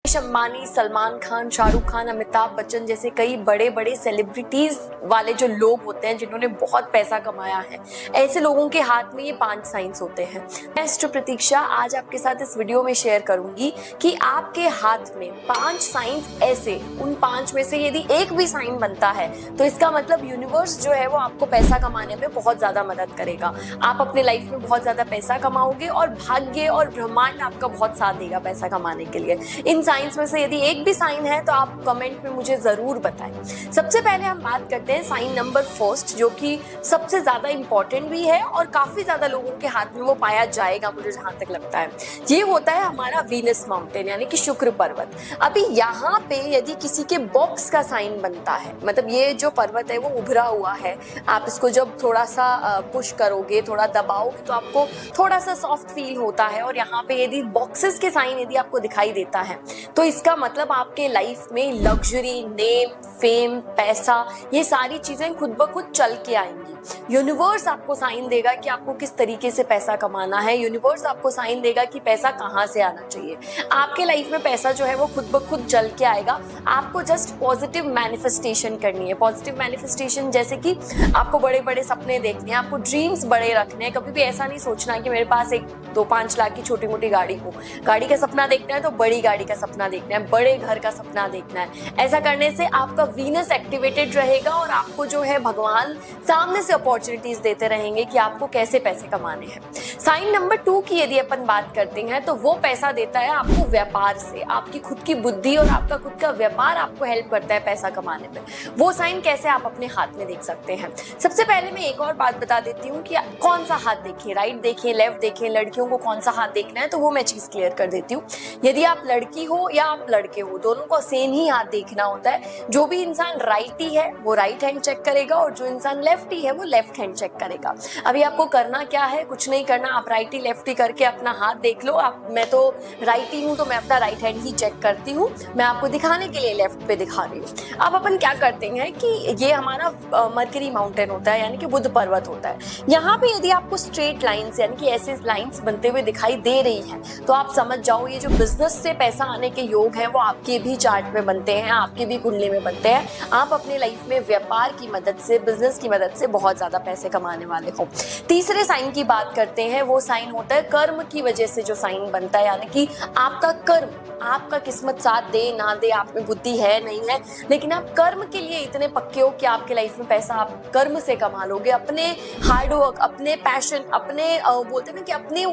मुकेश अंबानी, सलमान खान, शाहरुख खान, अमिताभ बच्चन जैसे कई बड़े बड़े सेलिब्रिटीज वाले जो लोग होते हैं जिन्होंने बहुत पैसा कमाया है, ऐसे लोगों के हाथ में ये 5 साइंस होते हैं। मैं एस्ट्रो प्रतीक्षा आज आपके साथ इस वीडियो में शेयर करूंगी कि आपके हाथ में 5 साइंस ऐसे, उन 5 में से यदि एक भी साइन बनता है तो इसका मतलब यूनिवर्स जो है वो आपको पैसा कमाने में बहुत ज्यादा मदद करेगा। आप अपने लाइफ में बहुत ज्यादा पैसा कमाओगे और भाग्य और ब्रह्मांड आपका बहुत साथ देगा पैसा कमाने के लिए। इन साइंस में से यदि एक भी साइन है तो आप कमेंट में मुझे जरूर बताएं। सबसे पहले हम बात करते हैं साइन नंबर फर्स्ट, जो कि सबसे ज्यादा इंपॉर्टेंट भी है और काफी ज्यादा लोगों के हाथ में वो पाया जाएगा, मुझे जहां तक लगता है। ये होता है हमारा वीनस माउंटेन यानी कि शुक्र पर्वत। अभी यहाँ पे यदि किसी के बॉक्स का साइन बनता है, मतलब ये जो पर्वत है वो उभरा हुआ है, आप इसको जब थोड़ा सा पुश करोगे, थोड़ा दबाओगे तो आपको थोड़ा सा सॉफ्ट फील होता है। और यहाँ पे यदि बॉक्सेस के साइन यदि आपको दिखाई देता है तो इसका मतलब आपके लाइफ में लग्जरी, नेम, फेम, पैसा, ये सारी चीजें खुद ब खुद चल के आएंगी। यूनिवर्स आपको साइन देगा कि आपको किस तरीके से पैसा कमाना है। यूनिवर्स आपको साइन देगा कि पैसा कहाँ से आना चाहिए। आपके लाइफ में पैसा जो है वो खुद ब खुद चल के आएगा। आपको जस्ट पॉजिटिव मैनिफेस्टेशन करनी है। पॉजिटिव मैनिफेस्टेशन जैसे कि आपको बड़े बड़े सपने देखने हैं, आपको ड्रीम्स बड़े रखने हैं। कभी भी ऐसा नहीं सोचना कि मेरे पास 1-2-5 लाख की छोटी मोटी गाड़ी हो। गाड़ी का सपना देखना है तो बड़ी गाड़ी का सपना देखना है, बड़े घर का सपना देखना है। ऐसा करने से आपका वीनस एक्टिवेटेड रहेगा और आपको जो है भगवान सामने से अपॉर्चुनिटीज देते रहेंगे कि आपको कैसे पैसे कमाने हैं। साइन नंबर 2 की यदि अपन बात करते हैं तो वो पैसा देता है आपको व्यापार से। आपकी खुद की बुद्धि और आपका खुद का व्यापार आपको हेल्प करता है पैसा कमाने में। वो साइन कैसे आप अपने हाथ में देख सकते हैं। सबसे पहले मैं एक और बात बता देती हूँ कि कौन सा हाथ देखें, राइट देखें, लेफ्ट देखें, लड़कियों को कौन सा हाथ देखना है तो वो मैं चीज क्लियर कर देती हूँ। यदि आप लड़की हो या आप लड़के हो, दोनों को सेम ही हाथ देखना होता है। जो भी इंसान राइटी है वो राइट हैंड चेक करेगा और जो इंसान लेफ्टी है वो लेफ्ट हैंड चेक करेगा। अभी आपको करना क्या है, कुछ नहीं करना, आप राइटी लेफ्टी करके अपना हाथ देख लो। मैं तो राइटी हूँ तो मैं अपना राइट हैंड ही चेक करती हूँ, मैं आपको दिखाने के लिए लेफ्ट पे दिखा रही हूँ। अब अपन क्या करते हैं कि ये हमारा मरकरी माउंटेन होता है यानी कि बुध पर्वत होता है। यहाँ पे यदि आपको स्ट्रेट लाइन्स यानी कि ऐसे लाइन्स बनते हुए दिखाई दे रही है तो आप समझ जाओ ये जो बिजनेस से पैसा आने के योग है वो आपके भी चार्ट में बनते हैं, आपके भी कुंडली में बनते हैं। आप अपने लाइफ में व्यापार की मदद से, बिजनेस की मदद से बहुत ज्यादा पैसे कमाने वाले हो। तीसरे साइन की बात करते हैं, वो साइन होता है कर्म की वजह से जो साइन बनता है, यानी कि आपका कर्म, आपका किस्मत साथ दे ना दे, आप में बुद्धि है नहीं है, लेकिन आप कर्म के लिए इतने पक्के हो कि आपके लाइफ में पैसा आप कर्म से कमा लोगे। अपने हार्डवर्क, अपने पैशन, अपने बोलते हैं ना कि अपनी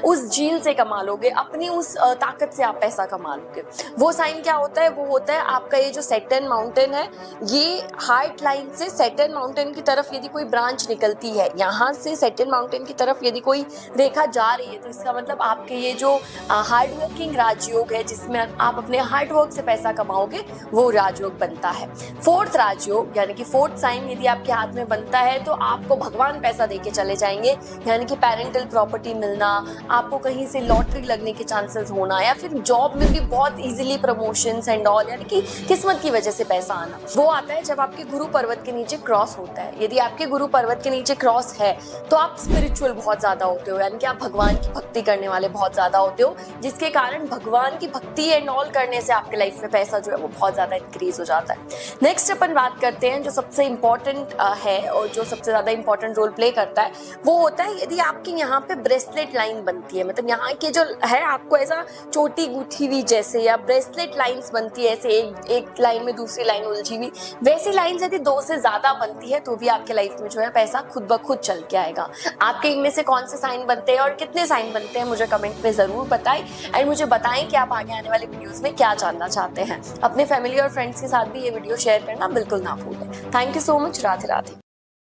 उस झील से कमा लोगे, अपनी उस ताकत से आप पैसा कमा लोगे। वो साइन क्या होता है, वो होता है आपका ये जो सैटर्न माउंटेन है, ये हार्ट लाइन से सैटर्न माउंटेन की तरफ यदि कोई ब्रांच निकलती है, यहाँ से सैटर्न माउंटेन की तरफ यदि कोई रेखा जा रही है तो इसका मतलब आपके ये जो हार्ड वर्किंग राजयोग है जिसमें आप अपने हार्ड वर्क से पैसा कमाओगे वो राजयोग बनता है। फोर्थ राजयोग यानी कि फोर्थ साइन यदि आपके हाथ में बनता है तो आपको भगवान पैसा देके चले जाएंगे, यानी कि पेरेंटल प्रॉपर्टी मिलना, आपको कहीं से लॉटरी लगने के चांसेस होना, या फिर जॉब में भी बहुत इजीली प्रमोशंस एंड ऑल, यानी कि किस्मत की वजह से पैसा आना। वो आता है जब आपके गुरु पर्वत के नीचे क्रॉस होता है। यदि आपके गुरु पर्वत के नीचे क्रॉस है तो आप स्पिरिचुअल बहुत ज्यादा होते हो, यानी कि आप भगवान की भक्ति करने वाले बहुत ज्यादा होते हो, जिसके कारण भगवान की भक्ति एंड ऑल करने से आपके लाइफ में पैसा जो है वो बहुत ज्यादा इंक्रीज हो जाता है। नेक्स्ट अपन बात करते हैं जो सबसे इंपॉर्टेंट है और जो सबसे ज्यादा इंपॉर्टेंट रोल प्ले करता है, वो होता है यदि आपके यहाँ पे ब्रेसलेट लाइन बनती है, मतलब यहाँ के जो है आपको ऐसा चोटी गुथी हुई जैसे, या ब्रेसलेट लाइंस बनती है ऐसे एक लाइन में दूसरी लाइन उलझी हुई, वैसी लाइंस यदि 2 से ज्यादा बनती है तो भी आपके लाइफ में जो है पैसा खुद ब खुद चल के आएगा। आपके इनमें से कौन से साइन बनते हैं और कितने साइन बनते हैं मुझे कमेंट में जरूर बताएं एंड मुझे बताएं कि आप आगे आने वाले वीडियोस में क्या जानना चाहते हैं। अपने फैमिली और फ्रेंड्स के साथ भी ये वीडियो शेयर करना बिल्कुल ना भूलें। Thank you so much. Radhe Radhe.